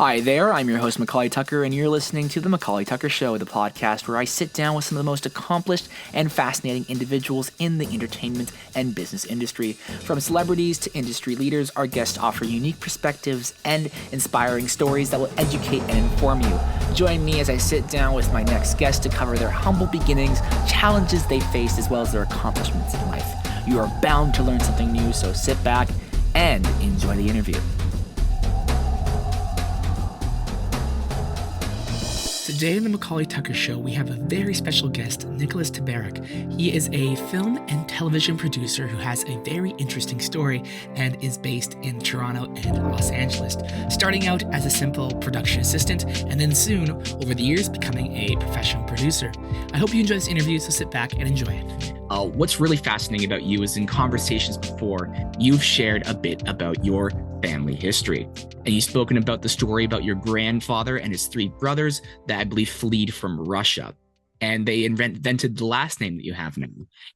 Hi there, I'm your host McAuley Tucker, and you're listening to The McAuley Tucker Show, the podcast where I sit down with some of the most accomplished and fascinating individuals in the entertainment and business industry. From celebrities to industry leaders, our guests offer unique perspectives and inspiring stories that will educate and inform you. Join me as I sit down with my next guest to cover their humble beginnings, challenges they faced, as well as their accomplishments in life. You are bound to learn something new, so sit back and enjoy the interview. Today in the McAuley Tucker Show, we have a very special guest, Nicholas Tabarrok. He is a film and television producer who has a very interesting story and is based in Toronto and Los Angeles, starting out as a simple production assistant and then soon, over the years, becoming a professional producer. I hope you enjoy this interview, so sit back and enjoy it. What's really fascinating about you is in conversations before, you've shared a bit about your family history. And you've spoken about the story about your grandfather and his three brothers that I believe fled from Russia. And they invented the last name that you have now.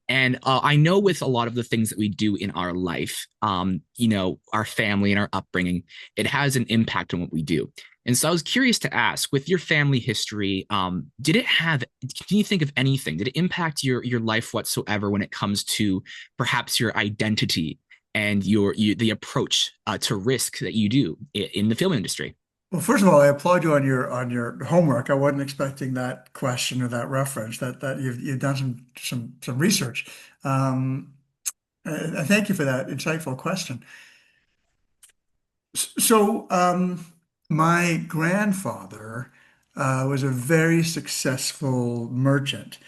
And I know with a lot of the things that we do in our life, our family and our upbringing, it has an impact on what we do. And so I was curious to ask, with your family history, can you think of anything? Did it impact your life whatsoever when it comes to perhaps your identity and the approach to risk that you do in the film industry? Well, first of all, I applaud you on your homework. I wasn't expecting that question or that reference. That you've done some research. Um, I thank you for that insightful question. So, my grandfather was a very successful merchant,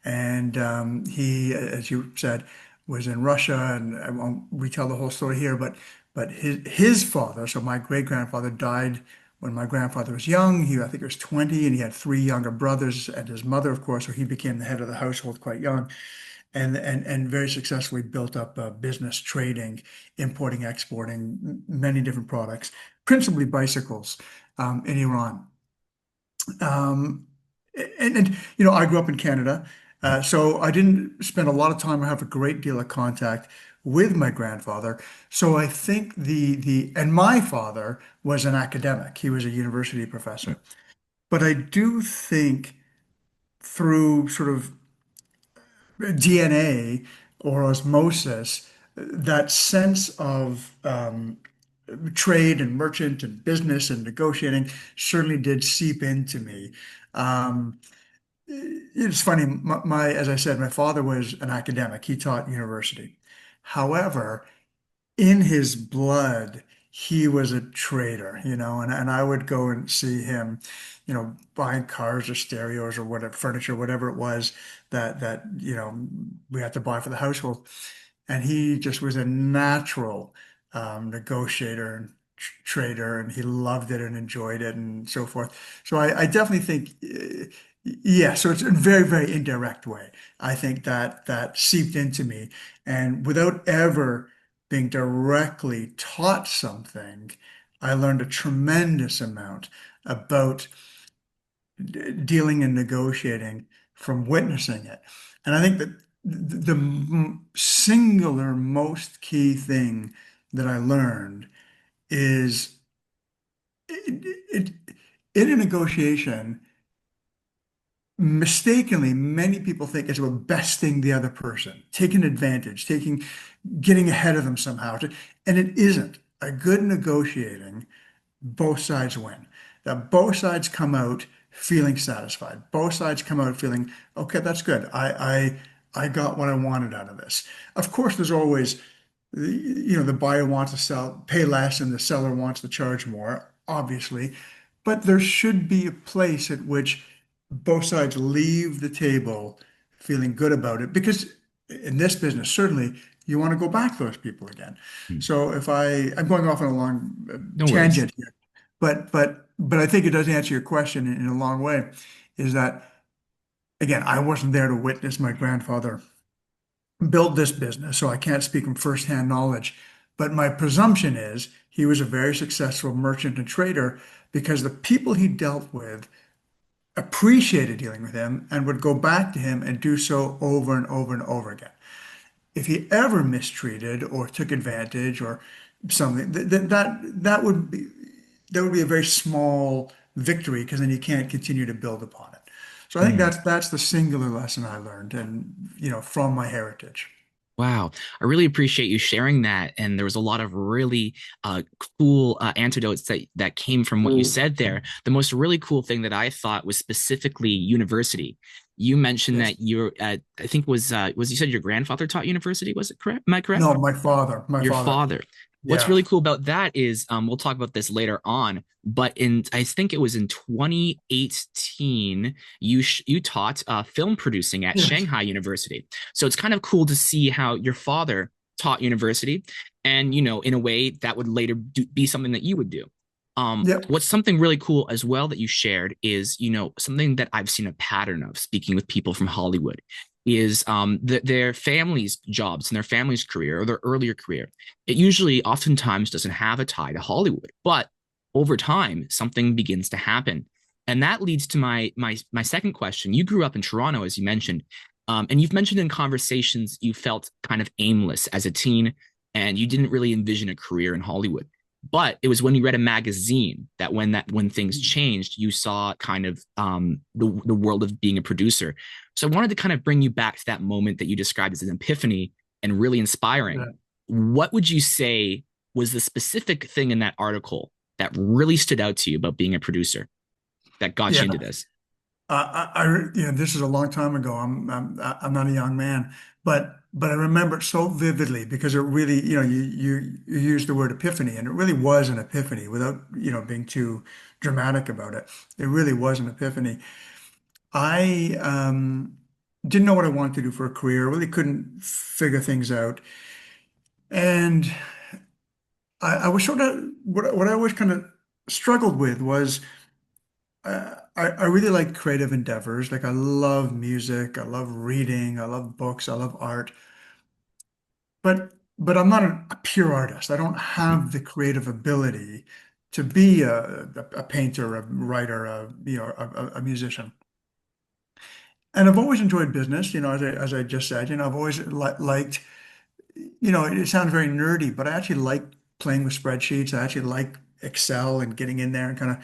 and he, as you said, was in Russia. And I won't retell the whole story here, but his father, so my great grandfather, died when my grandfather was young. I think he was 20, and he had three younger brothers and his mother, of course. So he became the head of the household quite young and very successfully built up business trading, importing, exporting many different products, principally bicycles in Iran. Um, I grew up in Canada, so I didn't spend a lot of time or have a great deal of contact with my grandfather. So I think and my father was an academic. He was a university professor. But I do think through sort of DNA or osmosis, that sense of trade and merchant and business and negotiating certainly did seep into me. Um, it's funny, as I said, my father was an academic. He taught university. However, in his blood, he was a trader, and I would go and see him, buying cars or stereos or whatever, furniture, whatever it was that we had to buy for the household. And he just was a natural negotiator and trader, and he loved it and enjoyed it and so forth. So I definitely think, yeah, so it's a very, very indirect way. I think that seeped into me. And without ever being directly taught something, I learned a tremendous amount about dealing and negotiating from witnessing it. And I think that the singular most key thing that I learned is it, in a negotiation, mistakenly, many people think it's about besting the other person, taking advantage, getting ahead of them somehow. And it isn't. A good negotiating, both sides win. That both sides come out feeling satisfied. Both sides come out feeling, okay, that's good. I got what I wanted out of this. Of course, there's always, the buyer wants to pay less, and the seller wants to charge more, obviously. But there should be a place at which both sides leave the table feeling good about it, because in this business, certainly you want to go back to those people again. Hmm. So I'm going off on a long No worries. tangent here, but I think it does answer your question in a long way, is that again, I wasn't there to witness my grandfather build this business, so I can't speak from firsthand knowledge. But my presumption is he was a very successful merchant and trader because the people he dealt with appreciated dealing with him and would go back to him and do so over and over and over again. If he ever mistreated or took advantage or something, that would be that would be a very small victory because then you can't continue to build upon it. So I think that's the singular lesson I learned, and from my heritage. Wow. I really appreciate you sharing that. And there was a lot of really cool antidotes that came from what you said there. The most really cool thing that I thought was specifically university. You mentioned Yes. that you're, I think was you said your grandfather taught university? Was it correct? Am I correct? No, my Your father. father. What's Yeah. really cool about that is we'll talk about this later on, but in I think it was in 2018 you taught film producing at Yes. Shanghai University. So it's kind of cool to see how your father taught university, and in a way that would later be something that you would do. Yep. What's something really cool as well that you shared is something that I've seen a pattern of speaking with people from Hollywood is their family's jobs and their family's career or their earlier career. It usually oftentimes doesn't have a tie to Hollywood, but over time something begins to happen. And that leads to my second question. You grew up in Toronto, as you mentioned, and you've mentioned in conversations you felt kind of aimless as a teen, and you didn't really envision a career in Hollywood. But it was when you read a magazine that when things changed, you saw kind of the world of being a producer. So I wanted to kind of bring you back to that moment that you described as an epiphany and really inspiring. Yeah. What would you say was the specific thing in that article that really stood out to you about being a producer that got Yeah. you into this? This is a long time ago. I'm not a young man, but I remember it so vividly because it really, you used the word epiphany, and it really was an epiphany without, being too dramatic about it. It really was an epiphany. I didn't know what I wanted to do for a career. Really couldn't figure things out, and I was sort of what I always kind of struggled with was. I really like creative endeavors. Like I love music, I love reading, I love books, I love art. But I'm not a pure artist. I don't have the creative ability to be a painter, a writer, a musician. And I've always enjoyed business, as I just said, I've always liked, it sounds very nerdy, but I actually like playing with spreadsheets. I actually like Excel and getting in there and kind of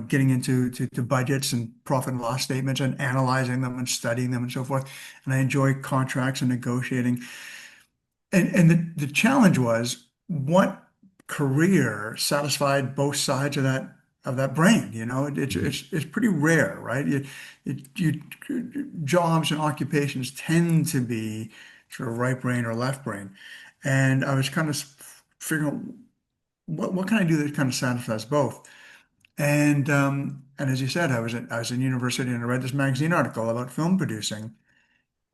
getting into to budgets and profit and loss statements and analyzing them and studying them and so forth. And I enjoy contracts and negotiating. And the challenge was what career satisfied both sides of that brain. It's pretty rare, right? Jobs and occupations tend to be sort of right brain or left brain. And I was kind of figuring out what can I do that kind of satisfies both. And as you said, I was in university and I read this magazine article about film producing,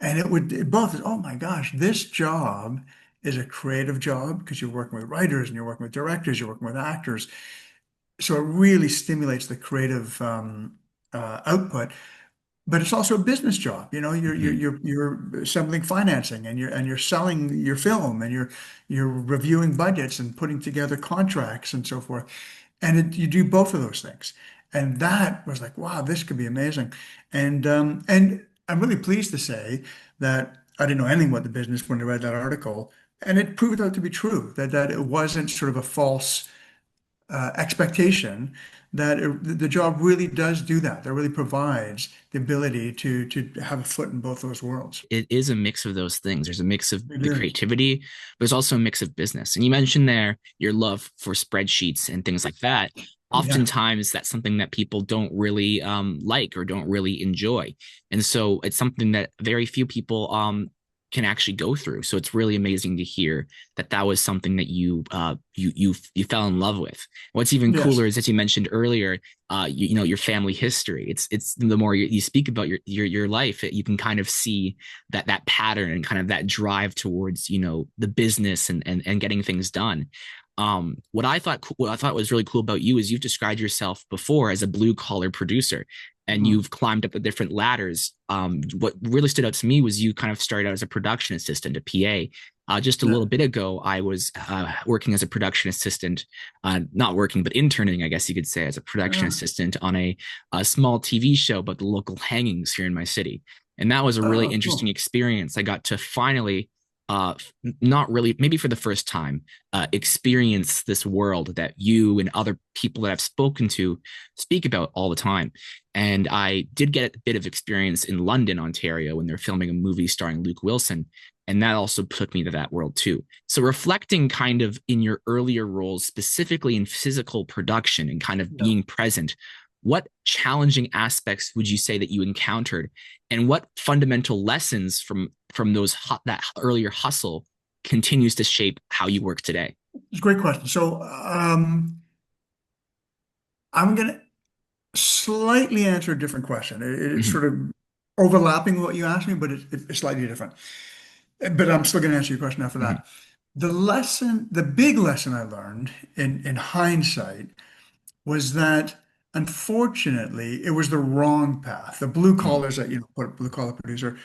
and it both is, oh my gosh, this job is a creative job because you're working with writers and you're working with directors, you're working with actors. So it really stimulates the creative output. But it's also a business job. You're assembling financing and you're selling your film and you're reviewing budgets and putting together contracts and so forth. And you do both of those things. And that was like, wow, this could be amazing. And I'm really pleased to say that I didn't know anything about the business when I read that article. And it proved out to be true that it wasn't sort of a false expectation that the job really does do that. That really provides the ability to have a foot in both those worlds. It is a mix of those things. There's a mix of It the is. creativity, but there's also a mix of business. And you mentioned there your love for spreadsheets and things like that. Yeah. Oftentimes, that's something that people don't really like or don't really enjoy, and so it's something that very few people can actually go through. So it's really amazing to hear that that was something that you fell in love with. What's even Yes. cooler is, as you mentioned earlier, your family history. It's the more you speak about your life, you can kind of see that pattern and kind of that drive towards the business and getting things done. What I thought was really cool about you is you've described yourself before as a blue collar producer, and Mhm. you've climbed up the different ladders. What really stood out to me was you kind of started out as a production assistant, a PA. Just a Yeah. little bit ago, I was working as a production assistant, not working, but interning, I guess you could say, as a production Yeah. assistant on a small TV show about the local hangings here in my city. And that was a really Oh, interesting cool. experience. I got to finally not really, maybe for the first time, experience this world that you and other people that I've spoken to speak about all the time. And I did get a bit of experience in London, Ontario, when they're filming a movie starring Luke Wilson. And that also took me to that world too. So, reflecting kind of in your earlier roles, specifically in physical production and kind of Yeah. being present, what challenging aspects would you say that you encountered, and what fundamental lessons from that earlier hustle continues to shape how you work today? It's a great question. So I'm going to slightly answer a different question. It's Mm-hmm. sort of overlapping what you asked me, but it's slightly different. But I'm still going to answer your question after Mm-hmm. that. The big lesson I learned in hindsight was that unfortunately it was the wrong path. The blue collars that put blue collar producer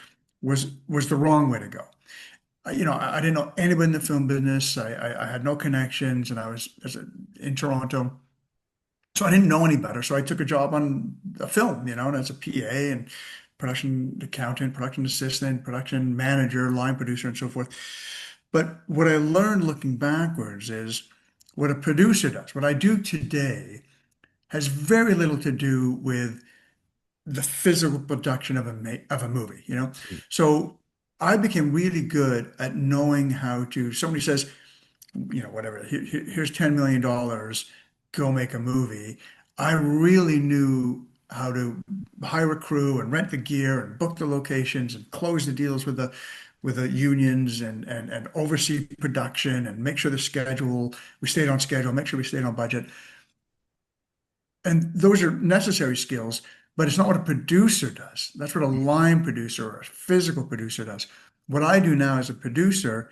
was the wrong way to go. I didn't know anybody in the film business. I had no connections, and I was in Toronto. So I didn't know any better. So I took a job on a film, and as a PA and production accountant, production assistant, production manager, line producer, and so forth. But what I learned looking backwards is what a producer does, what I do today, has very little to do with the physical production of a movie. So I became really good at knowing how to, somebody says, whatever, here's $10 million, go make a movie. I really knew how to hire a crew and rent the gear and book the locations and close the deals with the unions and oversee production and make sure we stayed on schedule, make sure we stayed on budget. And those are necessary skills, but it's not what a producer does. That's what a line producer or a physical producer does. What I do now as a producer,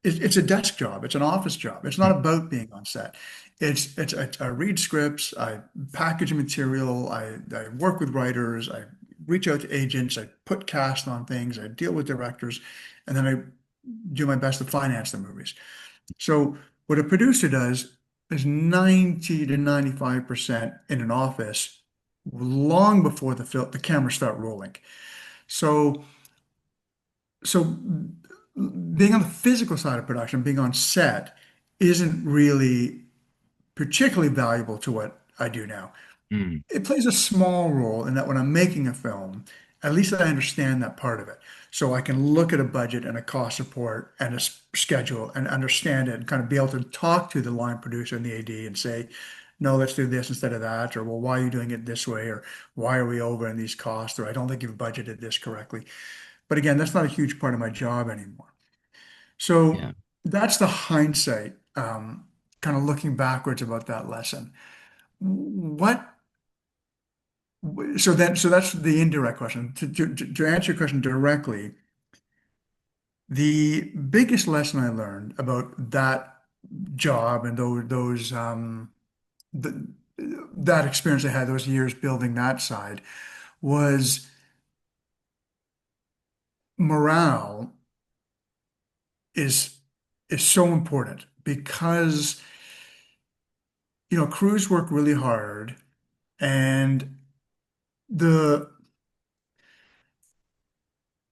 it's a desk job. It's an office job. It's not about being on set. I read scripts. I package material. I work with writers. I reach out to agents. I put cast on things. I deal with directors, and then I do my best to finance the movies. So what a producer does is 90 to 95% in an office long before the cameras start rolling. So so being on the physical side of production, being on set, isn't really particularly valuable to what I do now. Mm-hmm. It plays a small role in that when I'm making a film, at least I understand that part of it. So I can look at a budget and a cost report and a schedule and understand it and kind of be able to talk to the line producer and the AD and say, no, let's do this instead of that, or well, why are you doing it this way, or why are we over in these costs, or I don't think you've budgeted this correctly. But again, that's not a huge part of my job anymore. So Yeah. that's the hindsight, kind of looking backwards about that lesson. What, so that's the indirect question. To answer your question directly, the biggest lesson I learned about that job and th that experience I had, those years building that side, was morale is is so important because crews work really hard, and the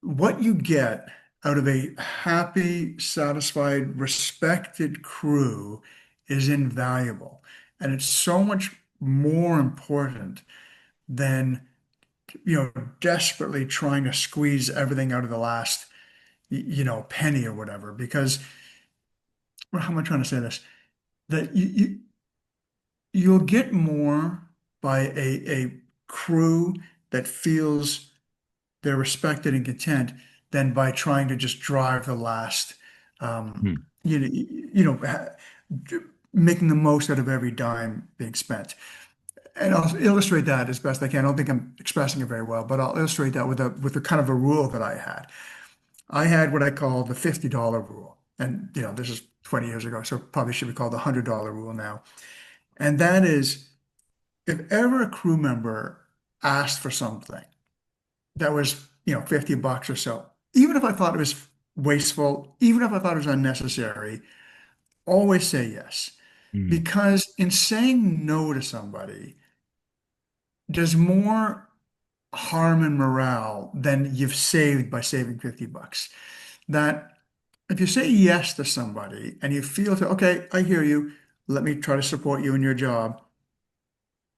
what you get out of a happy, satisfied, respected crew is invaluable. And it's so much more important than, desperately trying to squeeze everything out of the last, penny or whatever. Because, well, how am I trying to say this? That you'll get more by a crew that feels they're respected and content than by trying to just drive the last, um, Mm-hmm. making the most out of every dime being spent. And I'll illustrate that as best I can. I don't think I'm expressing it very well, but I'll illustrate that with a kind of a rule that I had. I had what I call the $50 rule. And, this is 20 years ago, so it probably should be called the $100 rule now. And that is, if ever a crew member asked for something that was, $50 or so, even if I thought it was wasteful, even if I thought it was unnecessary, always say yes. Because in saying no to somebody does more harm and morale than you've saved by saving $50. That if you say yes to somebody and you feel to, okay, I hear you, let me try to support you in your job,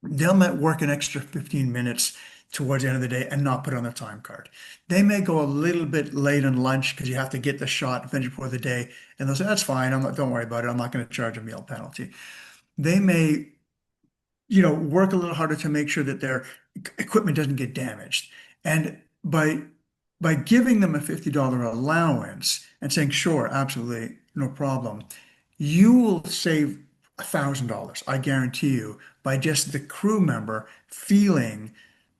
they'll might work an extra 15 minutes towards the end of the day and not put it on their time card. They may go a little bit late on lunch because you have to get the shot and finish before the day, and they'll say, that's fine, don't worry about it. I'm not going to charge a meal penalty. They may, work a little harder to make sure that their equipment doesn't get damaged. And by giving them a $50 allowance and saying, sure, absolutely, no problem, you will save $1,000, I guarantee you, by just the crew member feeling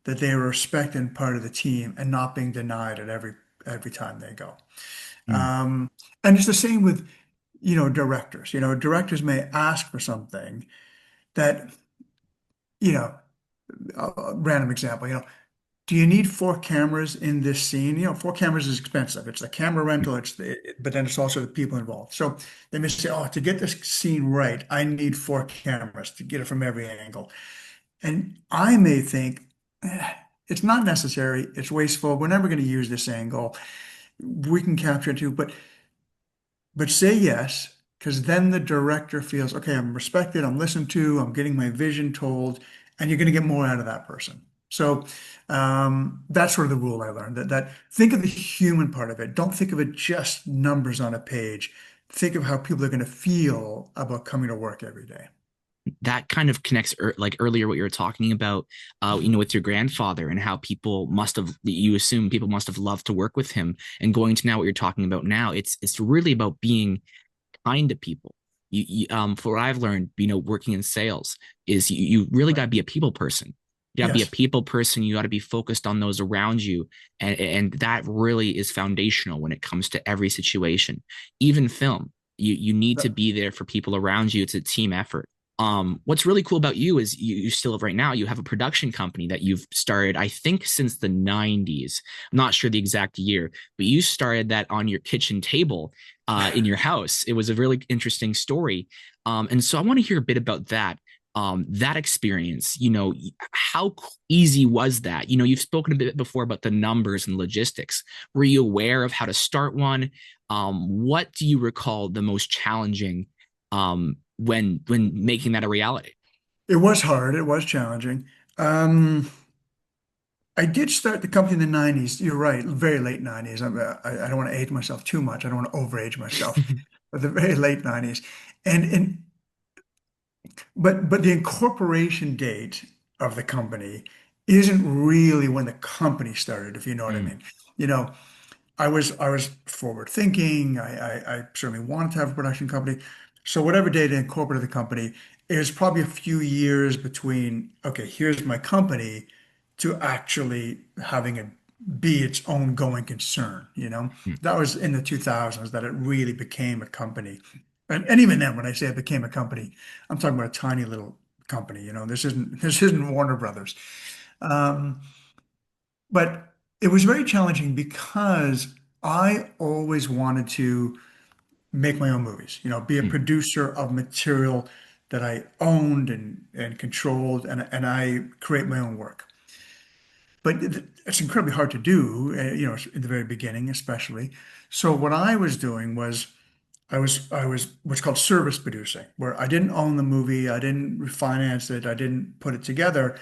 that they were respected and part of the team and not being denied at every time they go. Mm. Um, and it's the same with, directors. Directors may ask for something that, you know, a random example, do you need four cameras in this scene? Four cameras is expensive. It's a camera rental, but then it's also the people involved. So they may say, oh, to get this scene right, I need four cameras to get it from every angle. And I may think, it's not necessary. It's wasteful. We're never going to use this angle. We can capture it too, but say yes, because then the director feels, okay, I'm respected, I'm listened to, I'm getting my vision told, and you're going to get more out of that person. So that's sort of the rule I learned that think of the human part of it. Don't think of it just numbers on a page. Think of how people are going to feel about coming to work every day. That kind of connects like earlier what you were talking about with your grandfather and how people must have, you assume people must have loved to work with him, and going to now what you're talking about now, it's really about being kind to people. For what I've learned, working in sales, is you really got Right. to be a people person. You got to be a Yes. people person. You got to be focused on those around you, and that really is foundational when it comes to every situation. Even film, you need to be there for people around you. It's a team effort. What's really cool about you is you still have, right now, you have a production company that you've started, I think, since the 90s. I'm not sure the exact year, but you started that on your kitchen table in your house. It was a really interesting story. And so I want to hear a bit about that. That experience, how easy was that? You've spoken a bit before about the numbers and logistics. Were you aware of how to start one? What do you recall the most challenging when making that a reality? It was hard. It was challenging. Um, I did start the company in the 90s. You're right, very late 90s. I don't want to age myself too much. I don't want to overage myself, but the very late 90s. And but the incorporation date of the company isn't really when the company started, if you know what I Mm, mean. You know, I was forward thinking. I certainly wanted to have a production company. So whatever date I incorporated the company, it was probably a few years between, okay, here's my company to actually having it be its own going concern, mm. That was in the 2000s that it really became a company. And even then, when I say it became a company, I'm talking about a tiny little company, this isn't Warner Brothers. Um, but it was very challenging because I always wanted to make my own movies, be a Mm. producer of material that I owned and controlled, and I create my own work. But it's incredibly hard to do, in the very beginning, especially. So what I was doing was I was what's called service producing, where I didn't own the movie, I didn't finance it, I didn't put it together,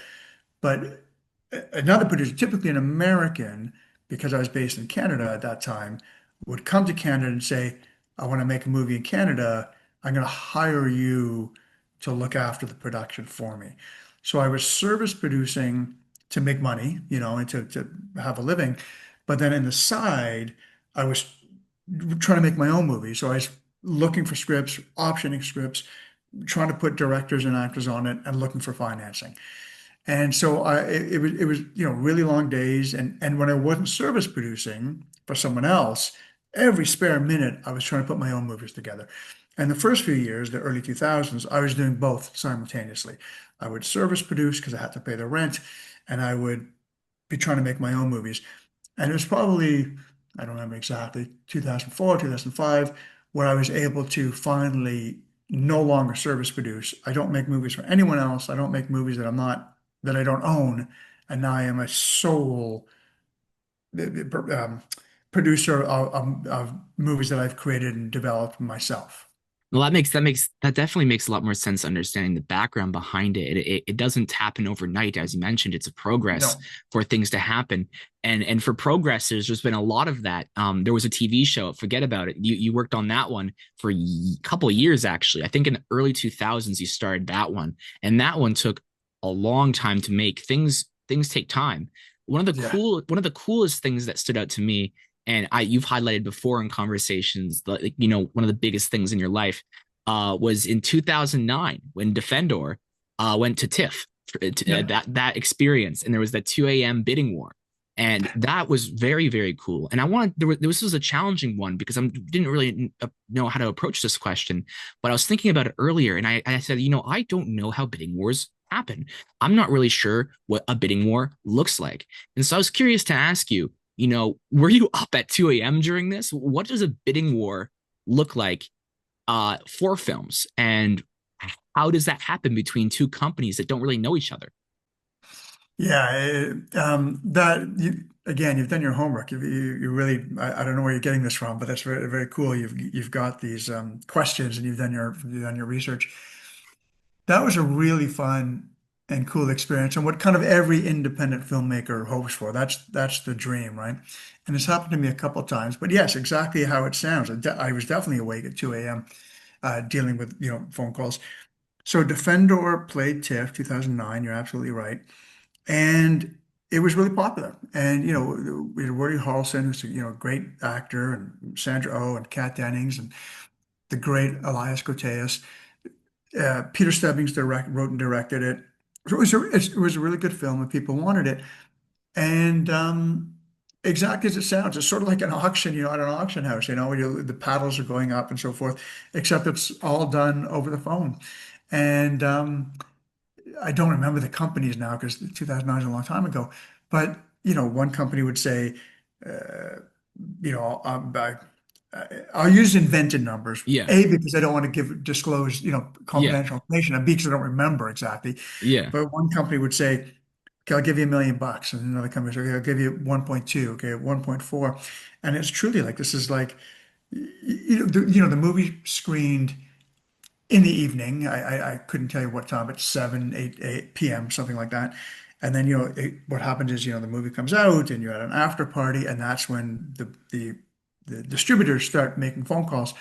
but another producer, typically an American, because I was based in Canada at that time, would come to Canada and say, I want to make a movie in Canada. I'm going to hire you to look after the production for me. So I was service producing to make money, and to have a living. But then in the side, I was trying to make my own movie. So I was looking for scripts, optioning scripts, trying to put directors and actors on it, and looking for financing. And so it was really long days, and when I wasn't service producing for someone else, every spare minute I was trying to put my own movies together. And the first few years, the early 2000s, I was doing both simultaneously. I would service produce because I had to pay the rent, and I would be trying to make my own movies. And it was probably, I don't remember exactly, 2004, 2005, where I was able to finally no longer service produce. I don't make movies for anyone else. I don't make movies that I don't own. And now I am a sole um, producer of movies that I've created and developed myself. Well, that definitely makes a lot more sense understanding the background behind it. It doesn't happen overnight, as you mentioned. It's a progress No. for things to happen, and for progressors, there's been a lot of that. There was a TV show, forget about it. You worked on that one for a couple of years, actually. I think in the early 2000s you started that one, and that one took a long time to make. Things take time. Yeah. One of the coolest things that stood out to me, and you've highlighted before in conversations, like, one of the biggest things in your life was in 2009 when Defendor went to TIFF, Yep. that experience, and there was that 2 a.m. bidding war, and that was very, very cool. And I wanted this was a challenging one because I didn't really know how to approach this question, but I was thinking about it earlier, and I said, I don't know how bidding wars happen. I'm not really sure what a bidding war looks like, and so I was curious to ask you, were you up at 2 a.m. during this? What does a bidding war look like for films? And how does that happen between two companies that don't really know each other? Yeah, again, you've done your homework. You really, I don't know where you're getting this from, but that's very, very cool. You've got these questions and you've done your research. That was a really fun and cool experience, and what kind of every independent filmmaker hopes for. That's the dream, right? And it's happened to me a couple of times. But yes, exactly how it sounds. I was definitely awake at 2 a.m. Dealing with phone calls. So Defendor played TIFF 2009. You're absolutely right. And it was really popular. And we had Woody Harrelson, who's a great actor, and Sandra Oh and Kat Dennings, and the great Elias Koteas. Peter Stebbings wrote and directed it. So it was a really good film, and people wanted it. And exactly as it sounds, it's sort of like an auction, at an auction house. The paddles are going up and so forth, except it's all done over the phone. And I don't remember the companies now because 2009 is a long time ago. But one company would say, uh, you know, I'll, I, I'll use invented numbers. Yeah, A, because I don't want to disclose, yeah, confidential information. And B, because I don't remember exactly. yeah. But one company would say, okay, I'll give you $1 million. And another company would say, okay, I'll give you 1.2, okay, 1.4. And it's truly like, this is like, the movie screened in the evening. I couldn't tell you what time, but 7, 8 p.m., something like that. And then, what happens is, the movie comes out and you're at an after party, and that's when the distributors start making phone calls.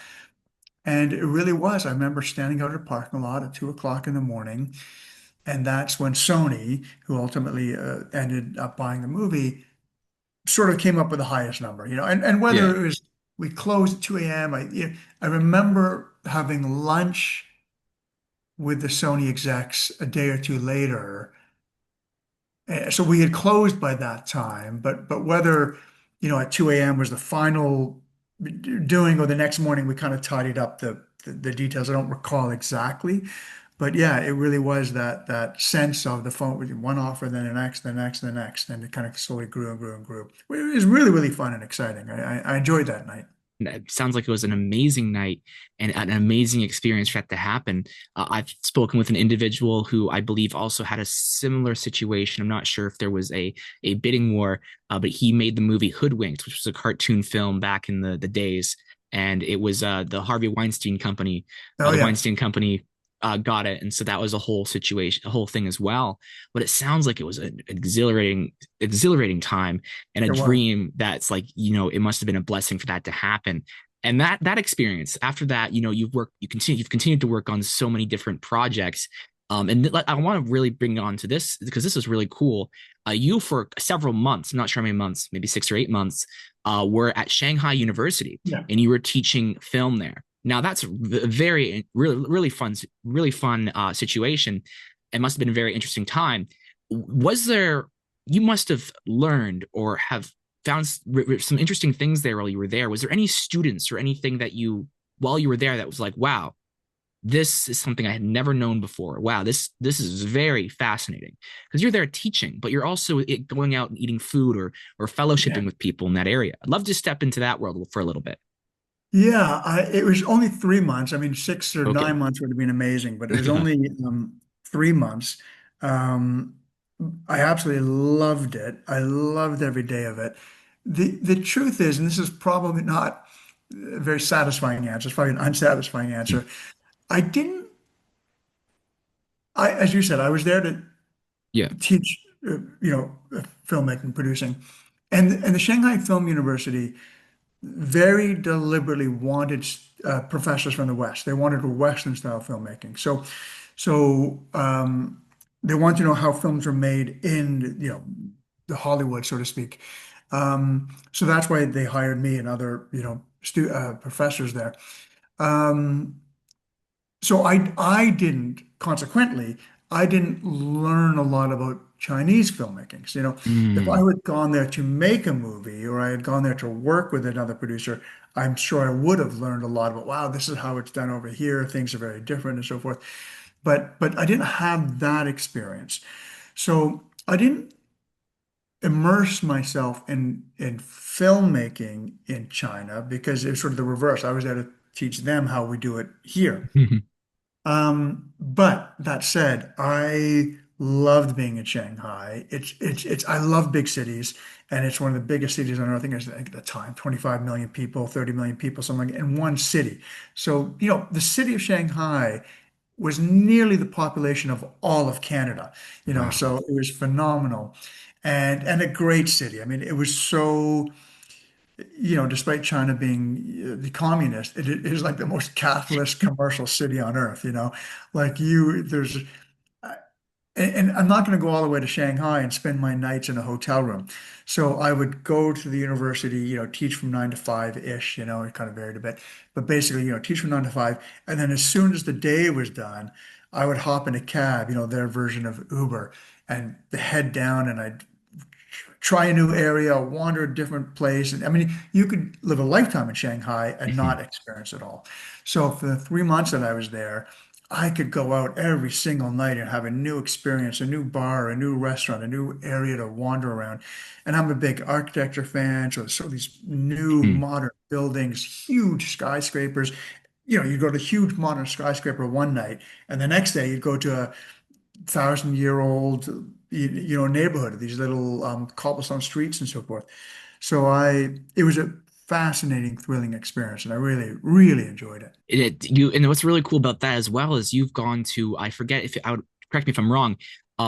And it really was. I remember standing out at a parking lot at 2 o'clock in the morning, and that's when Sony, who ultimately ended up buying the movie, sort of came up with the highest number, and Yeah. whether it was we closed at 2 a.m. I remember having lunch with the Sony execs a day or two later. So we had closed by that time, but whether, at 2 a.m. was the final doing or the next morning we kind of tidied up the details. I don't recall exactly, but yeah, it really was that sense of the phone with one offer, then the next, the next, the next, and it kind of slowly grew and grew and grew. It was really, really fun and exciting. I enjoyed that night. It sounds like it was an amazing night and an amazing experience for that to happen. I've spoken with an individual who I believe also had a similar situation. I'm not sure if there was a bidding war, but he made the movie Hoodwinked, which was a cartoon film back in the days, and it was the Harvey Weinstein company. Oh The yeah, Weinstein company got it, and so that was a whole situation, a whole thing as well. But it sounds like it was an exhilarating time and a it was. dream that's like, it must have been a blessing for that to happen. And that experience after that, you've continued to work on so many different projects. And I want to really bring it on to this because this is really cool. You for several months, I'm not sure how many months, maybe 6 or 8 months, were at Shanghai University Yeah. and you were teaching film there. Now that's a very really fun situation. It must have been a very interesting time. Was there You must have learned or have found some interesting things there while you were there. Was there any students or anything that while you were there, that was like, wow, this is something I had never known before. Wow, this is very fascinating because you're there teaching, but you're also going out and eating food or Yeah. fellowshipping with people in that area. I'd love to step into that world for a little bit. Yeah, it was only 3 months. I mean, 6 or 9 months would have been amazing, but it was Okay. only 3 months. Um, I absolutely loved it. I loved every day of it. the truth is, and this is probably not a very satisfying answer, it's probably an unsatisfying Hmm. answer. I didn't, as you said, I was there to Yeah. teach, filmmaking, producing, and the Shanghai Film University very deliberately wanted professors from the West. They wanted a Western style filmmaking. So they wanted to know how films are made in, the Hollywood, so to speak. So that's why they hired me and other, professors there. Um, consequently, I didn't learn a lot about Chinese filmmaking. So, if I Mm. had gone there to make a movie or I had gone there to work with another producer, I'm sure I would have learned a lot about, wow, this is how it's done over here. Things are very different and so forth. But I didn't have that experience. So I didn't immerse myself in filmmaking in China because it was sort of the reverse. I was there to teach them how we do it here. But that said, I loved being in Shanghai. I love big cities, and it's one of the biggest cities on earth. I think at the time, 25 million people, 30 million people, something in one city. So, the city of Shanghai was nearly the population of all of Canada, Wow. so it was phenomenal and a great city. I mean, it was so, despite China being the communist, it is like the most Catholic commercial city on earth, like and I'm not going to go all the way to Shanghai and spend my nights in a hotel room. So I would go to the university, teach from 9 to 5-ish, it kind of varied a bit, but basically, teach from 9 to 5. And then as soon as the day was done, I would hop in a cab, their version of Uber, and head down and I'd try a new area, wander a different place. And I mean, you could live a lifetime in Shanghai and Mhm. not experience it all. So for the 3 months that I was there, I could go out every single night and have a new experience, a new bar, a new restaurant, a new area to wander around. And I'm a big architecture fan, so these new Mhm. modern buildings, huge skyscrapers. You go to a huge modern skyscraper one night, and the next day you go to a 1,000-year-old neighborhood, these little cobblestone streets and so forth. It was a fascinating, thrilling experience, and I really, really enjoyed it. And what's really cool about that as well is you've gone to, I forget if I would correct me if I'm wrong,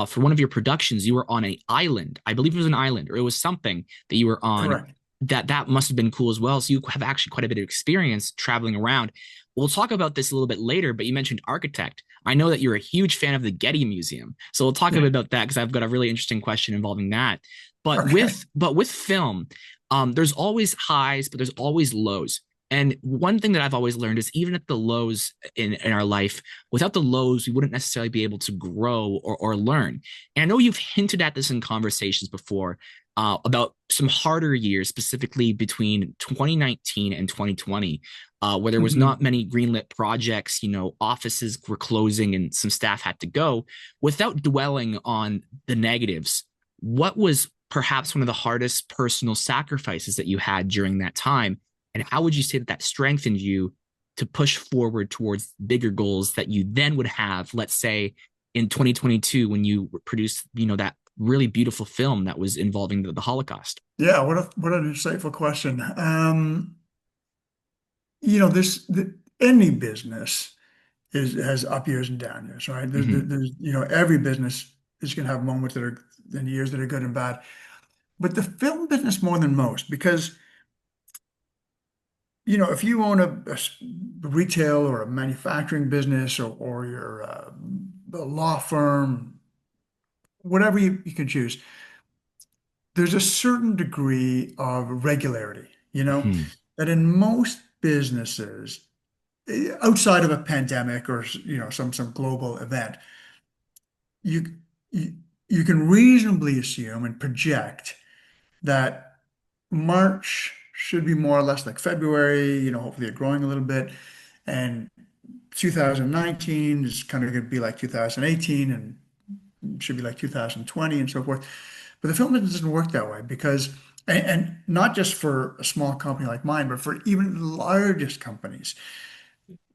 for one of your productions you were on a island. I believe it was an island or it was something that you were on. Correct. That must have been cool as well. So you have actually quite a bit of experience traveling around. We'll talk about this a little bit later, but you mentioned architect. I know that you're a huge fan of the Getty Museum, so we'll talk a Yeah. bit about that because I've got a really interesting question involving that. But Okay. with film, there's always highs, but there's always lows. And one thing that I've always learned is even at the lows in our life, without the lows, we wouldn't necessarily be able to grow or learn. And I know you've hinted at this in conversations before about some harder years, specifically between 2019 and 2020, where there was not Mhm. many greenlit projects, offices were closing and some staff had to go. Without dwelling on the negatives, what was perhaps one of the hardest personal sacrifices that you had during that time? And how would you say that that strengthened you to push forward towards bigger goals that you then would have, let's say, in 2022 when you produced, that really beautiful film that was involving the Holocaust? Yeah, what an insightful question. Any business has up years and down years, right? Mm-hmm. Every business is going to have moments that are in years that are good and bad, but the film business more than most because if you own a retail or a manufacturing business or you're a law firm, whatever you can choose, there's a certain degree of regularity, Mm-hmm. that in most businesses, outside of a pandemic or some global event, you you, you can reasonably assume and project that March should be more or less like February, hopefully it's growing a little bit. And 2019 is kind of going to be like 2018 and should be like 2020 and so forth. But the film business doesn't work that way because, and not just for a small company like mine, but for even the largest companies,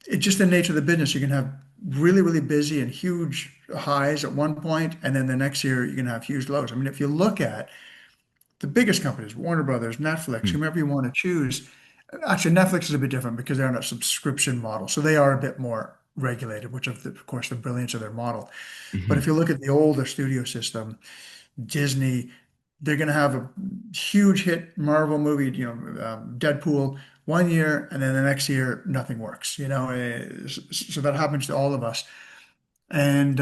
it's just the nature of the business. You can have really, really busy and huge highs at one point, and then the next year you can have huge lows. I mean, if you look at the biggest companies, Warner Brothers, Netflix, Mm. whomever you want to choose. Actually, Netflix is a bit different because they're on a subscription model, so they are a bit more regulated, which of course the brilliance of their model. But if Hmm. you look at the older studio system, Disney, they're going to have a huge hit Marvel movie, Deadpool, one year, and then the next year nothing works. So that happens to all of us. And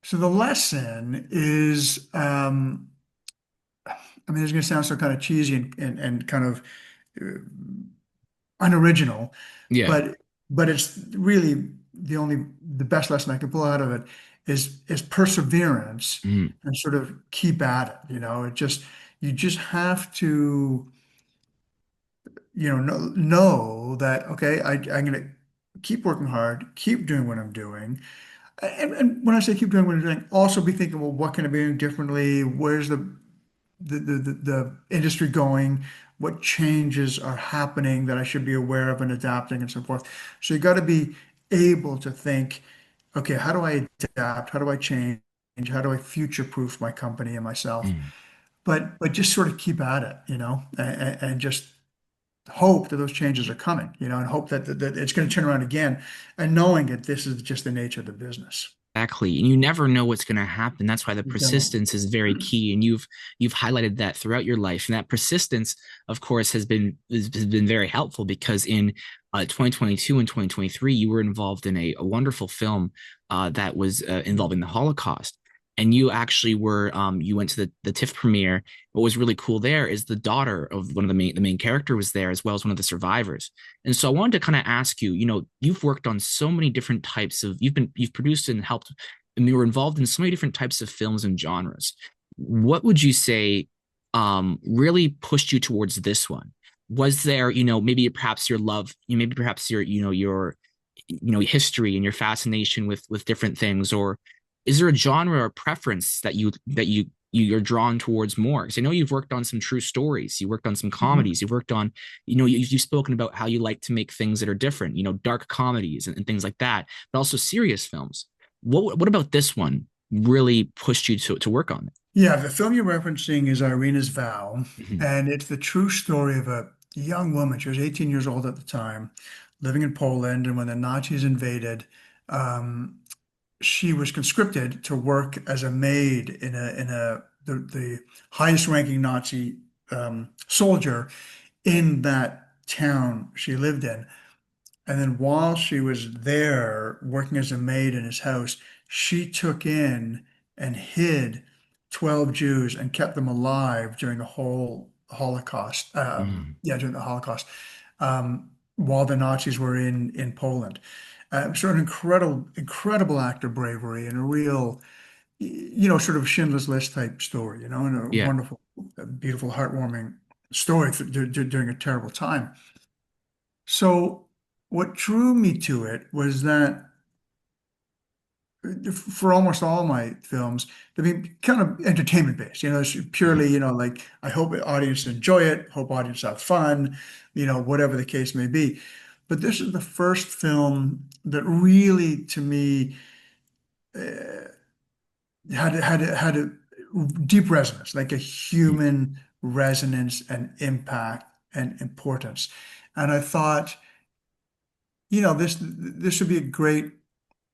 so the lesson is, I mean, it's going to sound so kind of cheesy and kind of uh, unoriginal, Yeah. but it's really the best lesson I can pull out of it is perseverance Mm. and sort of keep at it. You just have to know that okay, I'm going to keep working hard, keep doing what I'm doing. And when I say keep doing what I'm doing, also be thinking, well, what can I be doing differently? Where's the industry going? What changes are happening that I should be aware of and adapting and so forth? So you got to be able to think, okay, how do I adapt? How do I change? How do I future-proof my company and myself? Mm. But just sort of keep at it, and just hope that those changes are coming, and hope that it's going to turn around again, and knowing that this is just the nature of the business. Exactly. And you never know what's going to happen. That's why the You don't. persistence is very key. And you've highlighted that throughout your life. And that persistence, of course, has been very helpful because in 2022 and 2023, you were involved in a wonderful film that was involving the Holocaust. And you actually you went to the TIFF premiere. What was really cool there is the daughter of one of the main character was there as well as one of the survivors. And so I wanted to kind of ask you, you've worked on so many different types of, you've produced and helped, and you were involved in so many different types of films and genres. What would you say really pushed you towards this one? Was there, maybe perhaps your love, maybe perhaps your history and your fascination with different things, or is there a genre or preference that you're drawn towards more? Because I know you've worked on some true stories, you worked on some Mhm. comedies, you've worked on, you've spoken about how you like to make things that are different, dark comedies and things like that, but also serious films. What about this one really pushed you to work on Yeah, the film you're referencing is Irena's Vow, it? Mhm. and it's the true story of a young woman. She was 18 years old at the time, living in Poland, and when the Nazis invaded, um, she was conscripted to work as a maid in the highest ranking Nazi soldier in that town she lived in. And then while she was there working as a maid in his house, she took in and hid 12 Jews and kept them alive during the whole Holocaust. Mm. During the Holocaust, while the Nazis were in Poland. So an incredible act of bravery and a real, sort of Schindler's List type story, and a Yeah. wonderful, beautiful, heartwarming story during a terrible time. So what drew me to it was that for almost all my films, I mean, kind of entertainment based, it's purely, like I hope audience enjoy it, hope audience have fun, whatever the case may be. But this is the first film that really, to me, uh, had a deep resonance, like a human resonance and impact and importance. And I thought, this would be a great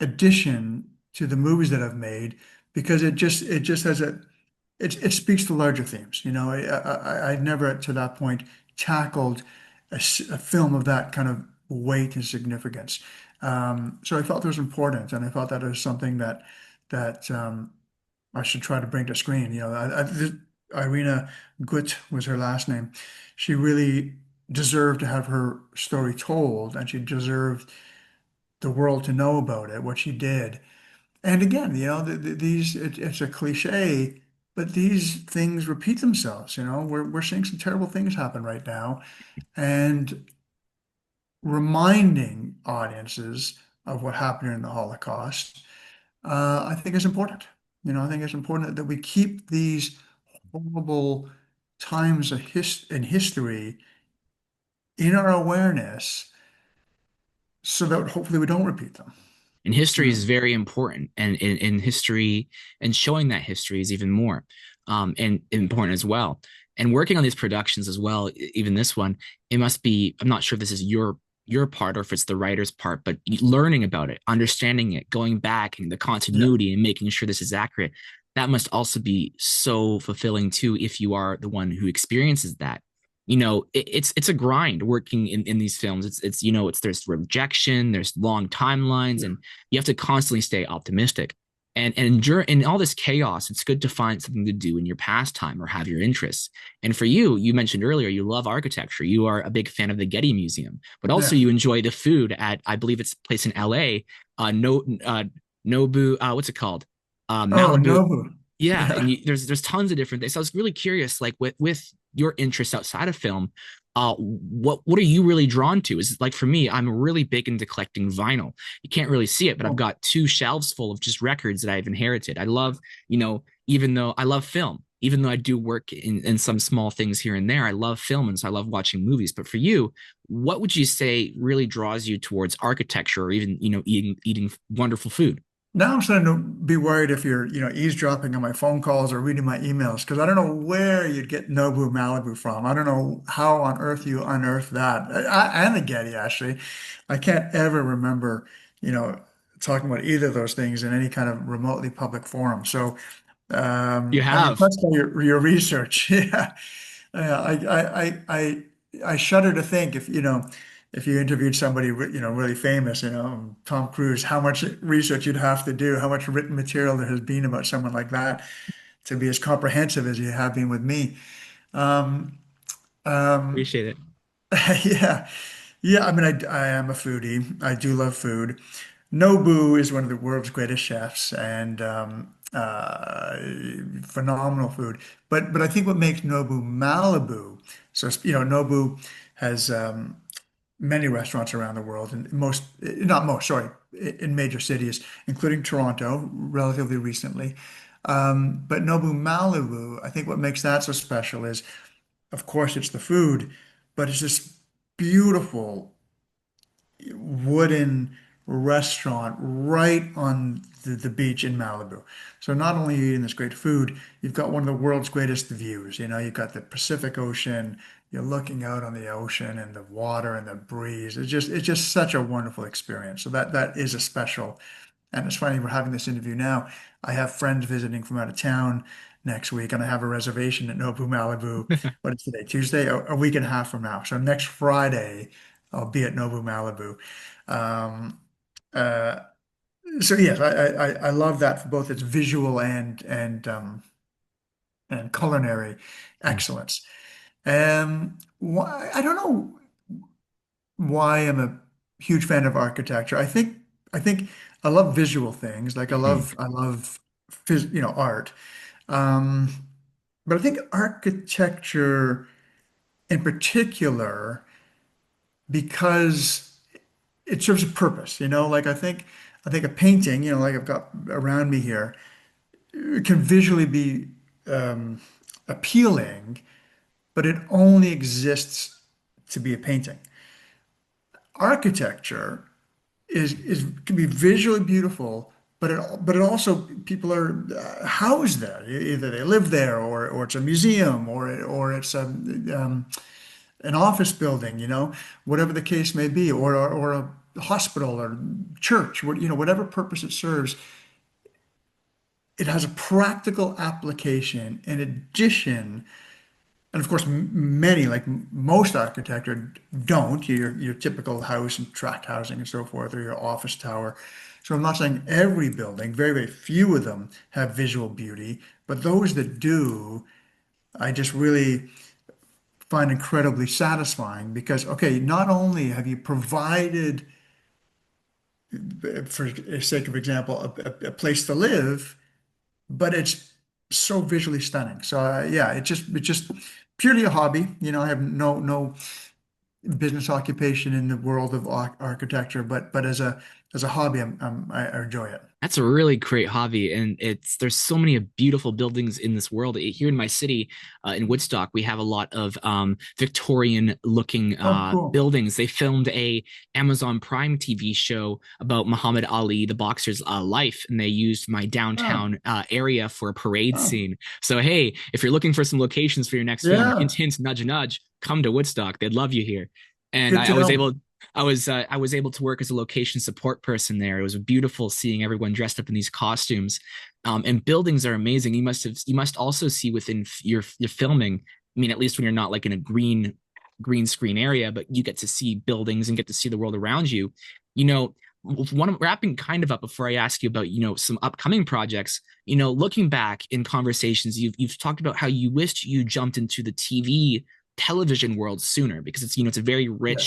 addition to the movies that I've made because it just has it speaks to larger themes. I'd never to that point tackled a film of that kind of weight and significance. So I felt it was important, and I felt that it was something that I should try to bring to screen. Irena Gut was her last name. She really deserved to have her story told, and she deserved the world to know about it, what she did. And again, it's a cliche, but these things repeat themselves. We're seeing some terrible things happen right now, and reminding audiences of what happened during the Holocaust, I think is important. I think it's important that we keep these horrible times in history in our awareness so that hopefully we don't repeat them. And history Yeah. is very important, and in history and showing that history is even more. and important as well. And working on these productions as well, even this one, it must be, I'm not sure if this is your part or if it's the writer's part, but learning about it, understanding it, going back and the Yeah, continuity and making sure this is accurate, that must also be so fulfilling too if you are the one who experiences that. It's a grind working in these films. It's there's rejection, there's long timelines, yeah. and you have to constantly stay optimistic. And endure in all this chaos, it's good to find something to do in your pastime or have your interests. And for you, you mentioned earlier you love architecture. You are a big fan of the Getty Museum, but also Yeah. you enjoy the food at, I believe it's a place in LA, no Nobu, what's it called? Oh, Malibu. Nobu. Yeah, and Yeah. there's tons of different things. So I was really curious, like with your interests outside of film, what are you really drawn to? Is like for me, I'm really big into collecting vinyl. You can't really see it, but I've Oh, got two shelves full of just records that I've inherited. I love, even though I love film, even though I do work in some small things here and there, I love film, and so I love watching movies. But for you, what would you say really draws you towards architecture or even, eating wonderful food? now I'm starting to be worried if you're, eavesdropping on my phone calls or reading my emails, because I don't know where you'd get Nobu Malibu from. I don't know how on earth you unearthed that. And the Getty, actually. I can't ever remember, you know, talking about either of those things in any kind of remotely public forum. So You I'm have. impressed by your research. Yeah. I shudder to think if you interviewed somebody, really famous, Tom Cruise, how much research you'd have to do, how much written material there has been about someone like that to be as comprehensive as you have been with me. Um, um, Appreciate it. yeah, yeah. I mean, I am a foodie. I do love food. Nobu is one of the world's greatest chefs and phenomenal food. But I think what makes Nobu Malibu, so Nobu has many restaurants around the world, and not most, sorry, in major cities, including Toronto, relatively recently. But Nobu Malibu, I think what makes that so special is, of course, it's the food, but it's this beautiful wooden restaurant right on the beach in Malibu. So not only are you eating this great food, you've got one of the world's greatest views. You've got the Pacific Ocean, you're looking out on the ocean and the water and the breeze. It's just such a wonderful experience. So that is a special. And it's funny, we're having this interview now. I have friends visiting from out of town next week, and I have a reservation at Nobu Malibu. What is today? Tuesday, a week and a half from now. So next Friday, I'll be at Nobu Malibu. Um, uh, so yes, I love that for both its visual and culinary excellence. I don't know why I'm a huge fan of architecture. I think I love visual things. Like I Mhm. love I love art. Um, but I think architecture in particular, because it serves a purpose, like I think a painting, like I've got around me here, it can visually be um, appealing, but it only exists to be a painting. Architecture is can be visually beautiful, but it also people are housed there. Either they live there, or it's a museum, or it's an office building, whatever the case may be, or a hospital or church, whatever purpose it serves. It has a practical application in addition. And of course, many, like most architecture, don't. Your typical house and tract housing and so forth, or your office tower. So I'm not saying every building, very, very few of them have visual beauty, but those that do, I just really find incredibly satisfying because, okay, not only have you provided, for sake of example, a place to live, but it's so visually stunning. So yeah, it's just purely a hobby. I have no business occupation in the world of architecture, but as as a hobby, I enjoy it. That's a really great hobby, and there's so many beautiful buildings in this world. Here in my city, in Woodstock, we have a lot of Victorian-looking Oh, cool. buildings. They filmed a Amazon Prime TV show about Muhammad Ali, the boxer's life, and they used my Oh, downtown area for a parade oh, scene. So hey, if you're looking for some locations for your next film, hint, yeah, hint, nudge, nudge, come to Woodstock. They'd love you here. And good I, to I was know. able I was able to work as a location support person there. It was beautiful seeing everyone dressed up in these costumes. And buildings are amazing. You must also see within your filming. I mean, at least when you're not like in a green screen area, but you get to see buildings and get to see the world around you. You know, one wrapping kind of up before I ask you about some upcoming projects. Looking back in conversations, you've talked about how you wished you jumped into the television world sooner because it's a very Yeah.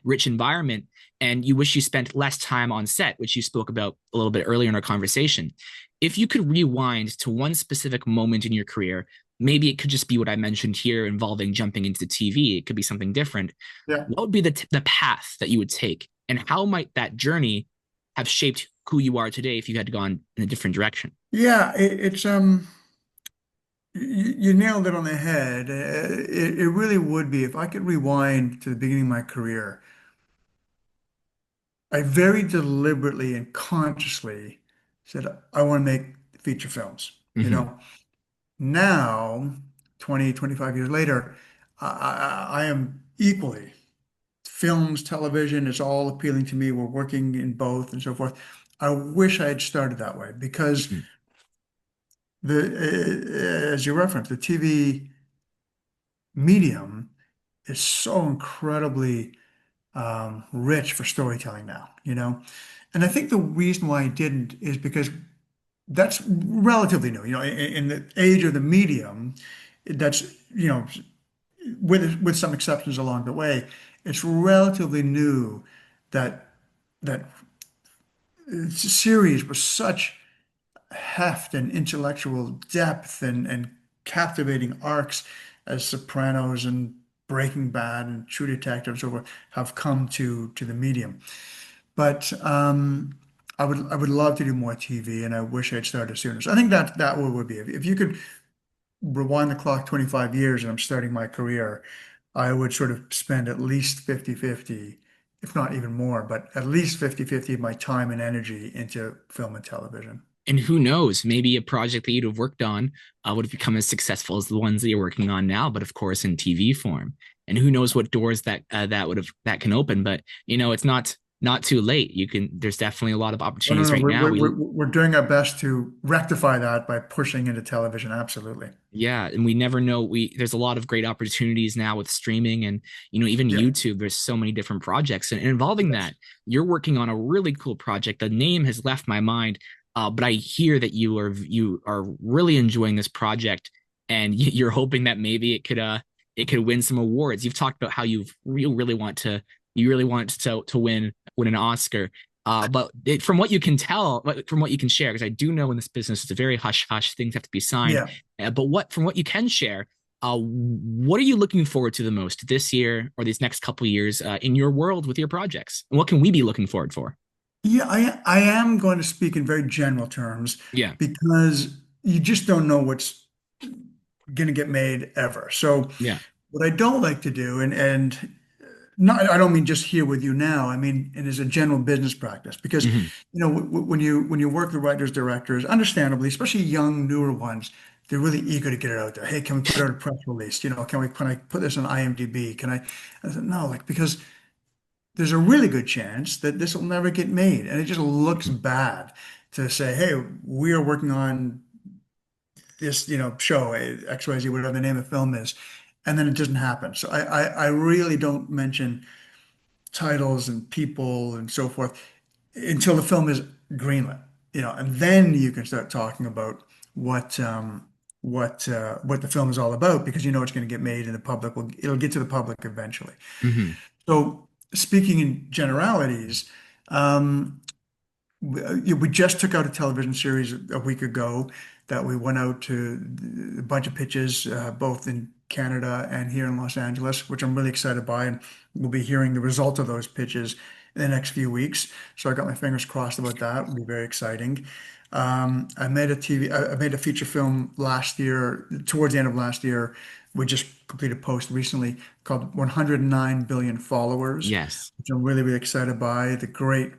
rich environment, and you wish you spent less time on set, which you spoke about a little bit earlier in our conversation. If you could rewind to one specific moment in your career, maybe it could just be what I mentioned here involving jumping into TV, it could be something different. Yeah. What would be the path that you would take, and how might that journey have shaped who you are today if you had gone in a different direction? Yeah, it's you nailed it on the head. It really would be if I could rewind to the beginning of my career. I very deliberately and consciously said I want to make feature films. You Mm-hmm. know, now 20, 25 years later, I am equally films, television, it's all appealing to me. We're working in both and so forth. I wish I had started that way because Mm-hmm. as you referenced, the TV medium is so incredibly rich for storytelling now, And I think the reason why I didn't is because that's relatively new. In the age of the medium, that's, with some exceptions along the way, it's relatively new that that series with such heft and intellectual depth and captivating arcs as Sopranos and Breaking Bad and True Detective and so forth have come to the medium. But I would love to do more TV, and I wish I'd started sooner. So I think that would be if you could rewind the clock 25 years and I'm starting my career, I would sort of spend at least 50-50, if not even more, but at least 50-50 of my time and energy into film and television. And who knows, maybe a project that you'd have worked on would have become as successful as the ones that you're working on now, but of course in TV form. And who knows what doors that can open. But it's not too late. There's definitely a lot of Oh, no, opportunities no, right now. we're doing our best to rectify that by pushing into television. Absolutely. Yeah, and we never know. There's a lot of great opportunities now with streaming and even Yeah. YouTube. There's so many different projects, and involving Yes. that, you're working on a really cool project. The name has left my mind, but I hear that you are really enjoying this project, and you're hoping that maybe it could win some awards. You've talked about how you really want to win an Oscar. From what you can tell, from what you can share, because I do know in this business it's a very hush hush. Things have to be signed. Yeah. But from what you can share, what are you looking forward to the most this year or these next couple of years in your world with your projects? And what can we be looking forward for? Yeah, I am going to speak in very general terms Yeah, because you just don't know what's going to get made ever. So yeah, what I don't like to do, and not, I don't mean just here with you now. I mean, and as a general business practice, because hmm when you work with writers, directors, understandably, especially young, newer ones, they're really eager to get it out there. Hey, can we put out a press release? Can I put this on IMDb? I said, no, like, because there's a really good chance that this will never get made. And it just looks bad to say, hey, we are working on this, show, XYZ, whatever the name of the film is, and then it doesn't happen. So I really don't mention titles and people and so forth until the film is greenlit, and then you can start talking about what what the film is all about because you know it's going to get made and the public will it'll get to the public eventually. hmm So speaking in generalities, um, we just took out a television series a week ago that we went out to a bunch of pitches, both in Canada and here in Los Angeles, which I'm really excited by. And we'll be hearing the result of those pitches in the next few weeks. So I got my fingers crossed about that. It'll be very exciting. I made a feature film last year, towards the end of last year. We just completed post recently called 109 Billion Followers, Yes. which I'm really, really excited by. The great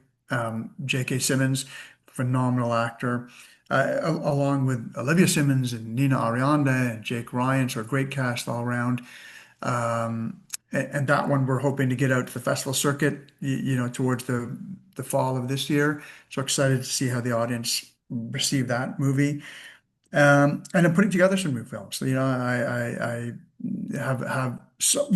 J.K. Simmons, phenomenal actor, along with Olivia Simmons and Nina Arianda and Jake Ryan, so a great cast all around. And that one we're hoping to get out to the festival circuit, towards the fall of this year. So excited to see how the audience receive that movie. And I'm putting together some new films. So, I have so,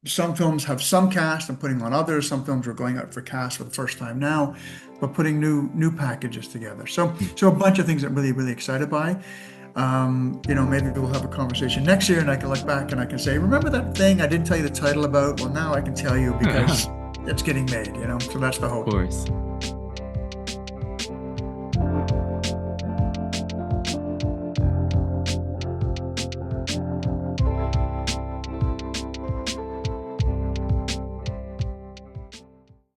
some films have some cast. I'm putting on others. Some films are going out for cast for the first time now, but putting new packages together. So a bunch of things I'm really, really excited by. Maybe we'll have a conversation next year and I can look back and I can say, remember that thing I didn't tell you the title about? Well, now I can tell you because it's getting made, so that's the Of hope. course.